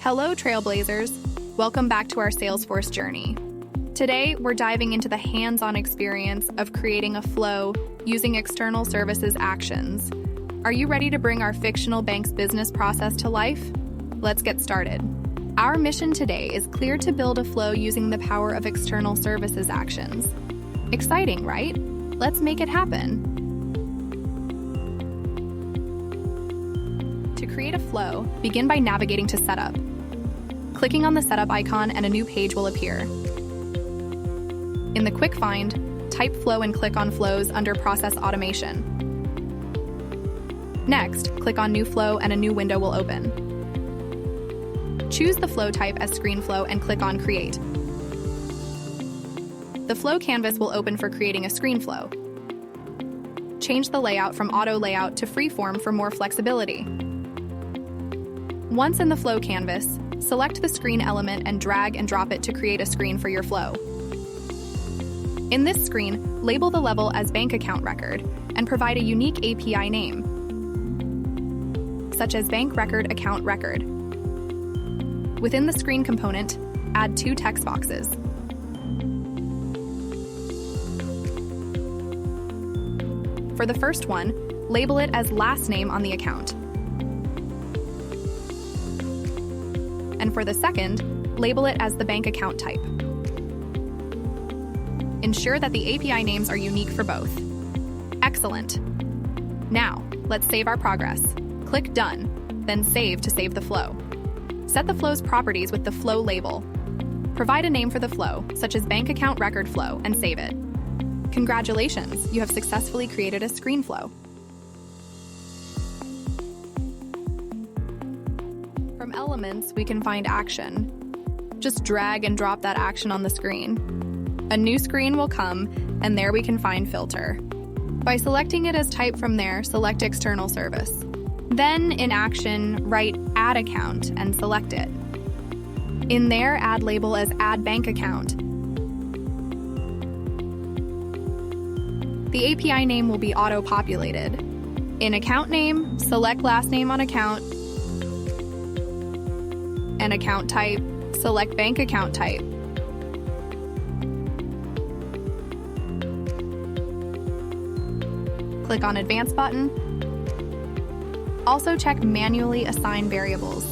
Hello, Trailblazers. Welcome back to our Salesforce journey. Today, we're diving into the hands-on experience of creating a flow using external services actions. Are you ready to bring our fictional bank's business process to life? Let's get started. Our mission today is clear: to build a flow using the power of external services actions. Exciting, right? Let's make it happen. To create a flow, begin by navigating to Setup. Clicking on the Setup icon and a new page will appear. In the Quick Find, type Flow and click on Flows under Process Automation. Next, click on New Flow and a new window will open. Choose the flow type as Screen Flow and click on Create. The flow canvas will open for creating a screen flow. Change the layout from Auto Layout to Freeform for more flexibility. Once in the flow canvas, select the screen element and drag and drop it to create a screen for your flow. In this screen, label the level as Bank Account Record and provide a unique API name, such as Bank Record Account Record. Within the screen component, add 2 text boxes. For the first one, label it as last name on the account. And for the second, label it as the bank account type. Ensure that the API names are unique for both. Excellent. Now, let's save our progress. Click Done, then Save to save the flow. Set the flow's properties with the flow label. Provide a name for the flow, such as Bank Account Record Flow, and save it. Congratulations, you have successfully created a screen flow. From elements, we can find action. Just drag and drop that action on the screen. A new screen will come, and there we can find filter. By selecting it as type from there, select external service. Then, in action, write add account and select it. In there, add label as add bank account. The API name will be auto-populated. In account name, select last name on account. And account type, select bank account type. Click on Advanced button. Also check Manually Assign Variables.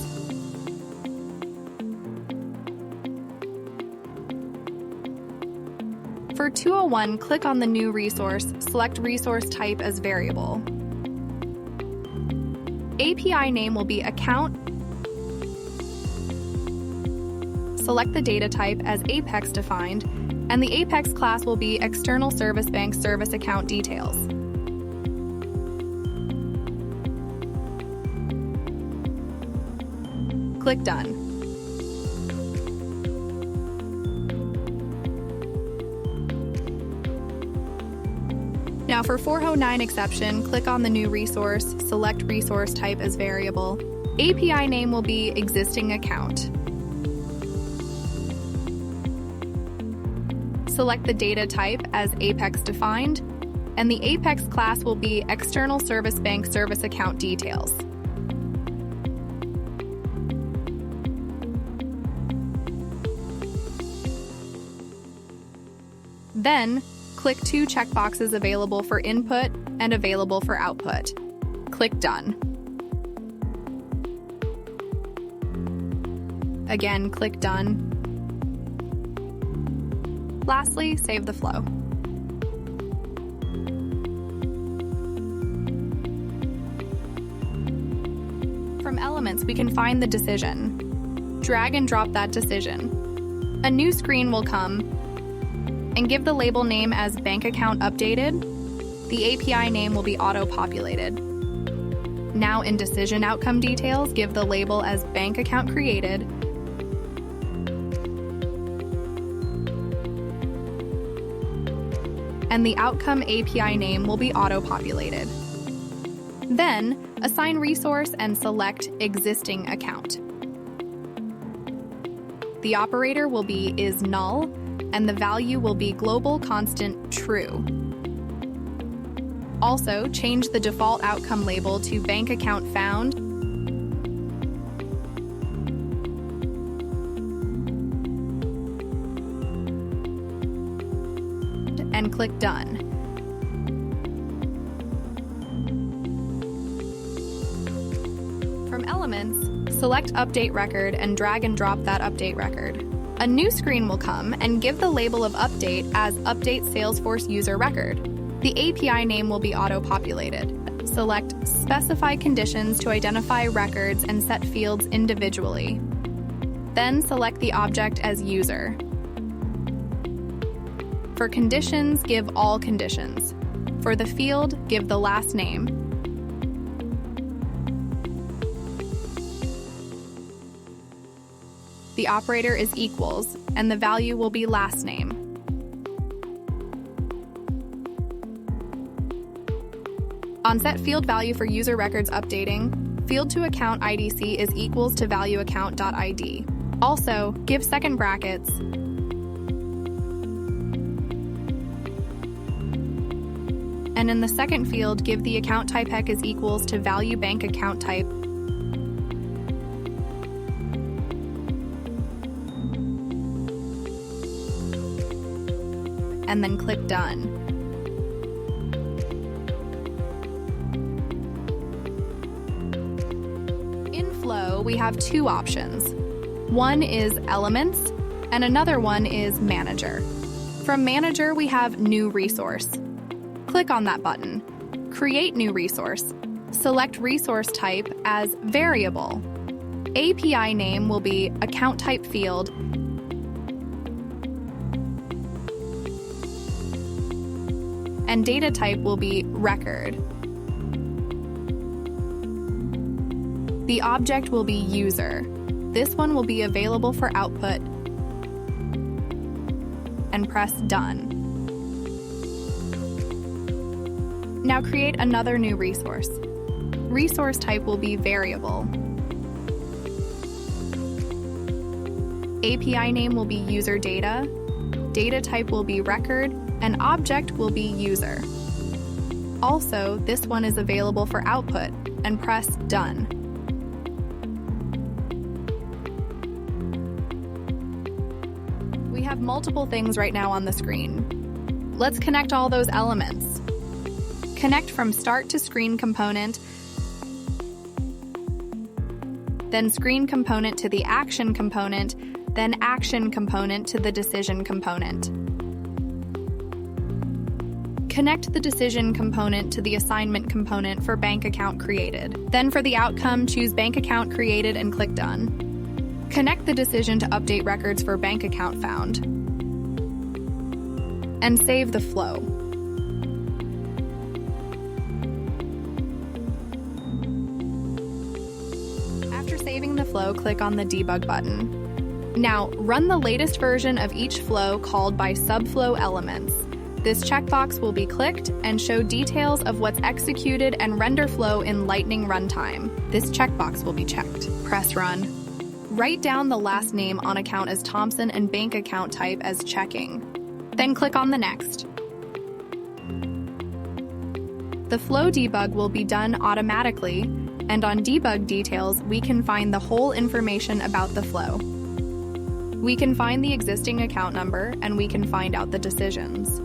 For 201, click on the new resource, select resource type as variable. API name will be account. Select the data type as Apex defined, and the Apex class will be External Service Bank Service Account Details. Click Done. Now for 409 exception, click on the new resource, select resource type as variable. API name will be Existing Account. Select the data type as Apex defined, and the Apex class will be External Service Bank Service Account Details. Then, click 2 checkboxes available for input and available for output. Click Done. Again, click Done. Lastly, save the flow. From elements, we can find the decision. Drag and drop that decision. A new screen will come, and give the label name as Bank Account Updated. The API name will be auto-populated. Now in Decision Outcome Details, give the label as Bank Account Created, and the Outcome API name will be auto-populated. Then, assign resource and select Existing Account. The operator will be is null, and the value will be global constant true. Also, change the default outcome label to Bank Account Found and click Done. From Elements, select Update Record and drag and drop that update record. A new screen will come and give the label of Update as Update Salesforce User Record. The API name will be auto-populated. Select Specify Conditions to identify records and set fields individually. Then select the object as User. For conditions, give all conditions. For the field, give the last name. The operator is equals, and the value will be last name. On set field value for user records updating, field to account IDC is equals to value account.id. Also, give second brackets and in the second field, give the account type HEC is equals to value bank account type. And then click Done. In Flow, we have two options. One is Elements, and another one is Manager. From Manager, we have New Resource. Click on that button. Create New Resource. Select Resource Type as Variable. API name will be Account Type Field, and data type will be Record. The object will be User. This one will be available for output. And press Done. Now create another new resource. Resource type will be Variable. API name will be User Data. Data type will be Record, and object will be User. Also, this one is available for output, and press Done. We have multiple things right now on the screen. Let's connect all those elements. Connect from Start to Screen component, then Screen component to the Action component, then Action component to the Decision component. Connect the Decision component to the Assignment component for bank account created. Then for the outcome, choose Bank Account Created and click Done. Connect the decision to update records for bank account found. And save the flow. After saving the flow, click on the Debug button. Now, run the latest version of each flow called by subflow elements. This checkbox will be clicked and show details of what's executed and render flow in Lightning runtime. This checkbox will be checked. Press Run. Write down the last name on account as Thompson and bank account type as checking. Then click on the Next. The flow debug will be done automatically, and on Debug Details, we can find the whole information about the flow. We can find the existing account number, and we can find out the decisions.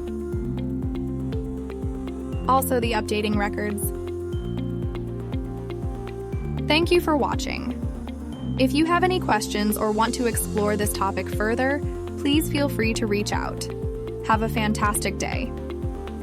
Also the updating records. Thank you for watching. If you have any questions or want to explore this topic further, please feel free to reach out. Have a fantastic day.